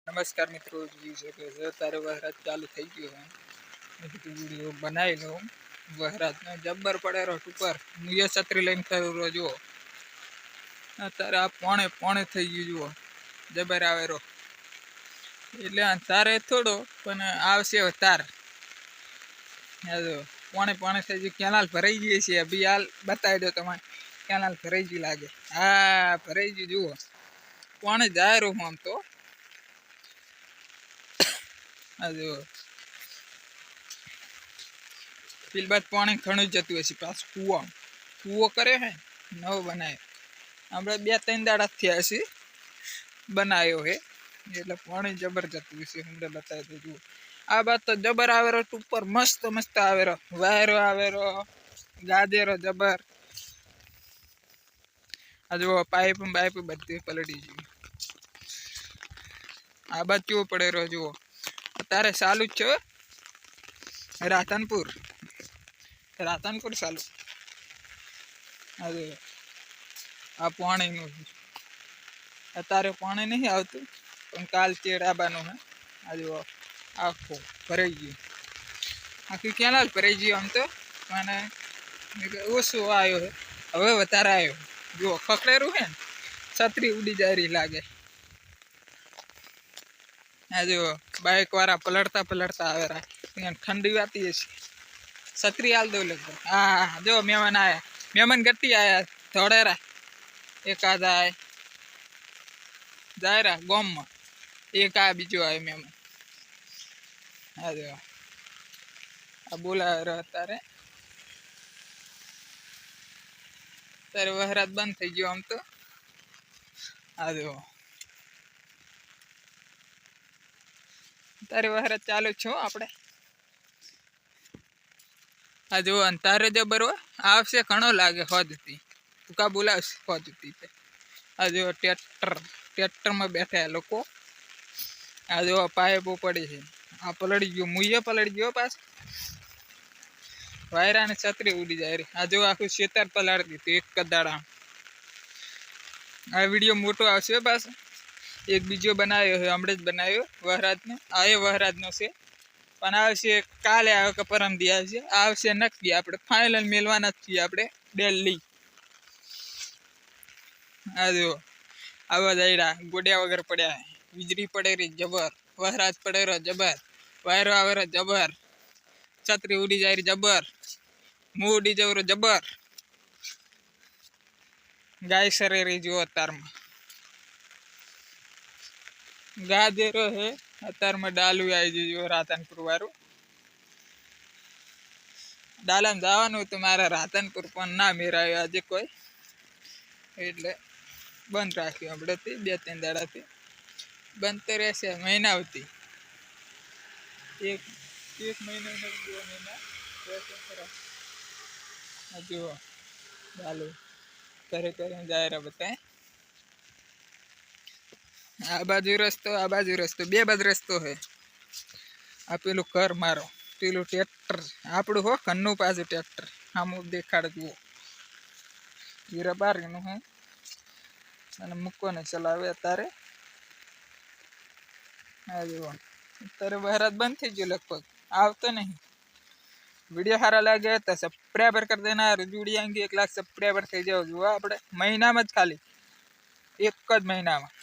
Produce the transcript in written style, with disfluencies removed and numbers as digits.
નમસ્કાર મિત્રો, જોઈ શકો છો અત્યારે વરસાદ ચાલુ થઈ ગયો છે. મેં કીધું વિડીયો બનાવી લઉં. વરસાદનો જબ્બર પડે રહો ઉપર. હું એ છત્રી લઈને ફરું જુઓ. અત્યારે આ પોણે થઈ ગયું જુઓ. જબ્બર આવે રહો એટલે તારે થોડો પણ આવશે તાર. પોણે થઈ ગયું. કેનાલ ભરાઈ ગઈ છે. અભી હાલ બતાવી દો તમારે. કેનાલ ભરાઈ ગઈ લાગે. હા ભરાઈ ગયું જુઓ. પોણે જાય રહું આમ તો. પેલી બાદ પાણી ઘણું જતું હશે. પાછું કૂવો કરે હે નવો બનાવ્યો. આપણે 2-3 દાડા થયા હશે બનાવ્યો હે એટલે પાણી જબર જતું હશે. હમણાં બતાવી દઉં. આ બાદ તો જબર આવેરો ઉપર મસ્ત આવેરો. વાયરો આવેરો, ગાજેરો જબર. આ જો પાઇપ બધી પલળી ગઈ. આ બાદ કેવો પડે રહ્યો જુઓ. અત્યારે ચાલુ જ છે રાધનપુર ચાલુ. આ પાણીનું અત્યારે પાણી નહીં આવતું પણ કાલ ચેડાબાનું હે. આ જો આખું ભરાઈ ગયું. આખી કેનાલ ભરાઈ ગયું આમ તો મને ઓછું આવ્યો છે. હવે વધારે આવ્યો જુઓ. ખખડેરું હે ને છત્રી ઉડી જાય રહી લાગે. આ જો બાઇક વાળા પલટતા આવેરા. ઠંડી વાતી હશે. છત્રી હાલ દો લગભગ. હા જો મહેમાન આયા. મહેમાન ગતિ આયા ધોડેરા. એકાદ આય જાયરા ગોમમાં. એક આ બીજો આવ્યો મહેમાન. હા જો આ બોલાવે અત્યારે વરસાદ બંધ થઈ ગયો આમ તો. આ જો તારે વરસાદ ચાલુ છો આપણે. આ જો તારે જો બરોબર આવશે ઘણો લાગે હોદથી. તું કા બોલાવશે હોદથી. આ જો ટ્રેક્ટરમાં બેઠા લોકો. આ જો પાઇપો પડે છે. આ પલળી ગયો. મુઈએ પલળી ગયો પાછું. વાયરાને છત્રી ઉડી જાય. આ જો આખું ખેતર પલાળી દીધું એક જ દાડા. આ વિડીયો મોટો આવશે પાછો. એક બીજો બનાવ્યો છે હમણાં જ બનાવ્યો વરસાદનો. આ એ વરસાદનો છે પણ આવશે કાલે આવે કે પરમ દી આવશે નક્કી. આપણે ફાઇનલ મેળવાના જ છીએ આપણે દિલ્હી. આ જો આવા જાયડા ગોડ્યા વગર પડ્યા. વીજળી પડે રહી જબર. વરસાદ પડે રહ્યો જબર. વાયરો આવે રહ્યો જબર. છત્રી ઉડી જાય રહી જબર. હું ઉડી જવું રહ્યો જબર. ગાય સરે રહી જુઓ અત્યારમાં. ગાજેરો હે અત્યારમાં. ડાલું આવી જજો રાધનપુર વાળું. ડાલામાં જવાનું હતું મારે રાધનપુર પણ ના મેરાયો આજે કોઈ એટલે બંધ રાખ્યું. આપણેથી 2-3 દાડાથી બંધ તો રહેશે. મહિના આવતી એક મહિનો 2 મહિના રહેશે ખરા. જુઓ ડાલું કરે જાય રહ્યા બધા. આ બાજુ રસ્તો 2 બાજુ રસ્તો હે. આ પેલું ઘર મારો. પેલું ટ્રેક્ટર આપણું હો ઘરનું પાછું ટ્રેક્ટર આમ દેખાડ જુઓ. હીરાબારીનું હે અને મૂકવાને ચલાવે અત્યારે. હા જુઓ અત્યારે વરસાદ બંધ થઈ ગયો લગભગ. આવતો નહીં. વિડીયો સારા લાગે તો સબસ્ક્રાઈબર કરી દેના. जुड़ी आएंगे 1 लाख सब्सक्राइबर થઈ જાવ. જુઓ આપણે મહિનામાં જ ખાલી એક જ મહિનામાં